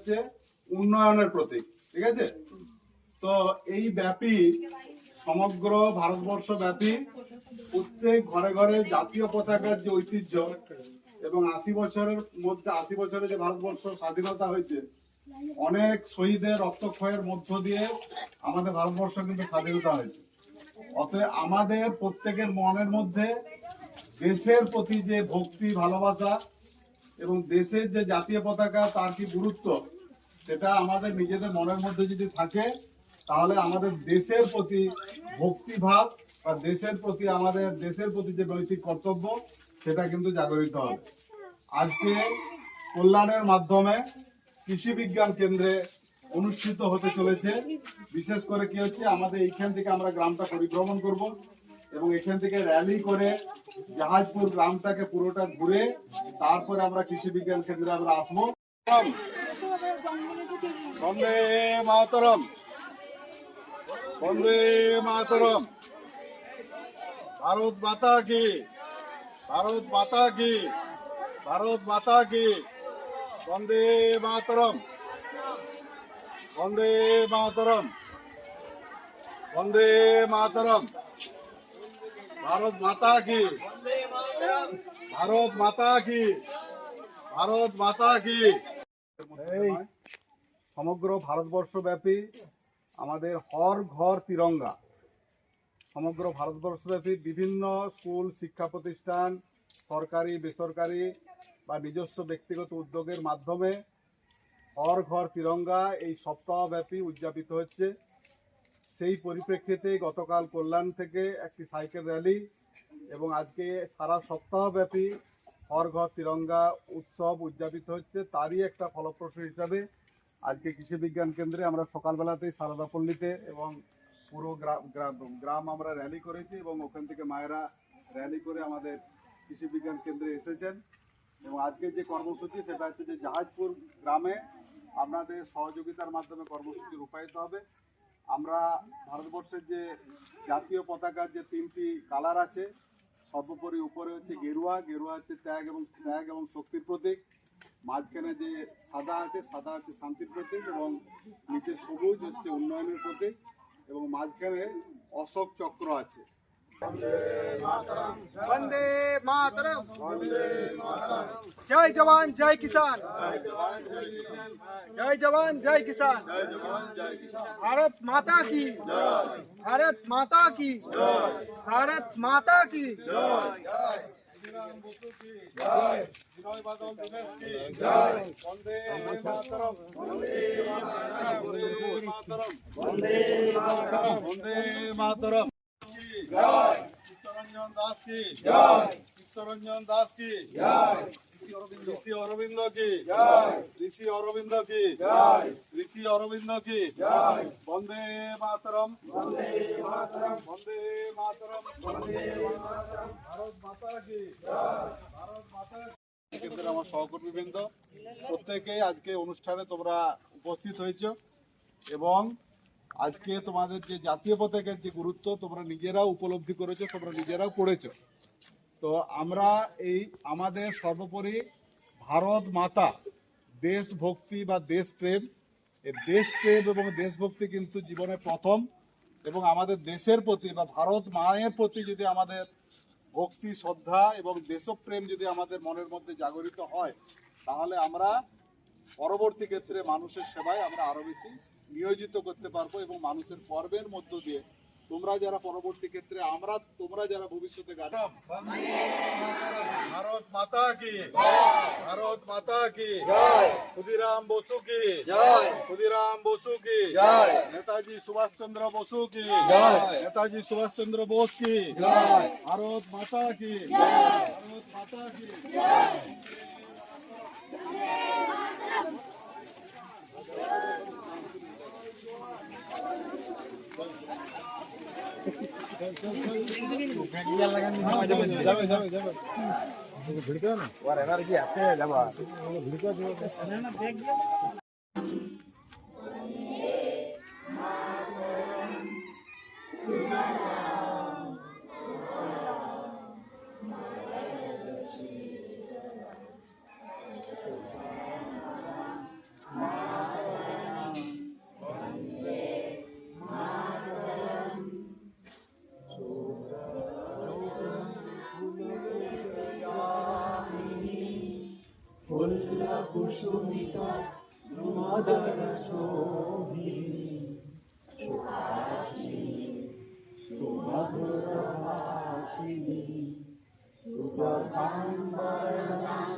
হচ্ছে উন্নয়নের প্রতীক, ঠিক আছে? তো এই ব্যাপী সমগ্র ভারতবর্ষ ব্যাপী প্রত্যেক ঘরে ঘরে জাতীয় পতাকার যে ঐতিহ্য এবং 80 বছরের মধ্যে 80 বছরে যে ভারতবর্ষ স্বাধীনতা হয়েছে, অনেক শহীদের রক্তক্ষয়ের মধ্য দিয়ে আমাদের ভারতবর্ষ কিন্তু স্বাধীনতা হয়েছে। অতএব আমাদের প্রত্যেকের মনের মধ্যে দেশের প্রতি যে ভক্তি ভালোবাসা এবং দেশের যে জাতীয় পতাকা তার কি গুরুত্ব, সেটা আমাদের নিজেদের মনের মধ্যে যদি থাকে, তাহলে আমাদের দেশের প্রতি ভক্তিভাব বা দেশের প্রতি যে নৈতিক কর্তব্য, সেটা কিন্তু জাগরিত হবে। আজকে কল্যাণের মাধ্যমে কৃষি বিজ্ঞান কেন্দ্রে অনুষ্ঠিত হতে চলেছে। বিশেষ করে কি হচ্ছে, আমাদের এইখান থেকে আমরা গ্রামটা পরিভ্রমণ করব এবং এখান থেকে র্যালি করে জাহাজপুর গ্রামটাকে পুরোটা ঘুরে তারপরে আমরা কৃষি বিজ্ঞান কেন্দ্রে আমরা আসবো। বন্দে মাতরম, বন্দে মাতরম, ভারত মাতা কি, ভারত মাতা কি, ভারত মাতা কি, বন্দে মাতরম, বন্দে মাতরম, বন্দে মাতরম, ভারত মাতা কি, ভারত মাতা কি, ভারত মাতা কি। সমগ্র ভারতবর্ষ ব্যাপী আমাদের হর ঘর তিরঙ্গা, সমগ্র ভারতবর্ষ ব্যাপী বিভিন্ন স্কুল, শিক্ষা প্রতিষ্ঠান, সরকারি বেসরকারি বা নিজস্ব ব্যক্তিগত উদ্যোগের মাধ্যমে হর ঘর তিরঙ্গা এই সপ্তাহব্যাপী উদযাপিত হচ্ছে। সেই পরিপ্রেক্ষিতে গতকাল কল্যাণ থেকে একটি সাইকেল র্যালি এবং আজকে সারা সপ্তাহব্যাপী হর ঘর তিরঙ্গা উৎসব উদযাপিত হচ্ছে। তারই একটা ফলপ্রসূ হিসাবে আজকে কৃষি বিজ্ঞান কেন্দ্রে আমরা সকালবেলাতেই সারদাপল্লীতে এবং পুরো গ্রাম আমরা র্যালি করেছি এবং ওখান থেকে মায়েরা র্যালি করে আমাদের কৃষি বিজ্ঞান কেন্দ্রে এসেছেন। এবং আজকে যে কর্মসূচি সেটা হচ্ছে যে জাহাজপুর গ্রামে আপনাদের সহযোগিতার মাধ্যমে কর্মসূচি রূপায়িত হবে। আমরা ভারতবর্ষের যে জাতীয় পতাকার যে 3টি কালার আছে, সর্বোপরি উপরে হচ্ছে গেরুয়া, গেরুয়া হচ্ছে ত্যাগ এবং শক্তির প্রতীক, মাঝখানে যে সাদা আছে, সাদা হচ্ছে শান্তির প্রতীক এবং নিচে সবুজ হচ্ছে উন্নয়নের প্রতীক এবং মাঝখানে অশোক চক্র আছে। वंदे मातरम, जय जवान जय किसान, जय जवान जय किसान, भारत माता की, भारत माता की, भारत माता की वंदे मातरम, চিত্তরঞ্জন দাস কি, চিত্তরঞ্জন দাস কি, ঋষি অরবিন্দ কি, ঋষি অরবিন্দ কি, ঋষি অরবিন্দ কি, বন্দে মাতরম, বন্দে মাতরম, বন্দে মাতরম, বন্দে মাতরম, ভারত মাতা কি, ভারত মাতা কি। কেন্দ্রের আমার সহকর্মীবৃন্দ প্রত্যেকেই আজকে অনুষ্ঠানে তোমরা উপস্থিত হয়েছ এবং আজকে তোমাদের যে জাতীয় পতাকার যে গুরুত্ব তোমরা নিজেরাও উপলব্ধি করেছো, তোমরা নিজেরাও পড়েছো। তো আমরা এই আমাদের সর্বোপরি ভারত মাতা, দেশভক্তি বা দেশপ্রেম, এই দেশপ্রেম এবং দেশভক্তি কিন্তু জীবনে প্রথম এবং আমাদের দেশের প্রতি বা ভারত মায়ের প্রতি যদি আমাদের ভক্তি, শ্রদ্ধা এবং দেশপ্রেম যদি আমাদের মনের মধ্যে জাগরিত হয়, তাহলে আমরা পরবর্তী ক্ষেত্রে মানুষের সেবায় আমরা আরো বেশি নিয়োজিত করতে পারবো এবং মানুষের কর্মের মধ্য দিয়ে তোমরা যারা পরবর্তী ক্ষেত্রে তোমরা যারা ভবিষ্যতে ভারত মাতা কি, ভারত মাতা কি, ক্ষুদিরাম বসু কি, ক্ষুদিরাম বসু কি, নেতাজি সুভাষচন্দ্র বসু কি, নেতাজি সুভাষচন্দ্র বোস কি, ভারত মাতা কি, ভারত মাতা কি। ভিডিও না ওর এনার্জি আছে যাবা ভিডিও না ব্যাগ দিয়ে কুসুমিতা দ্রুমদল শোভিনী সুহাসিনী সুমধুর ভাষিনী সুপ্রভাতম বরদাম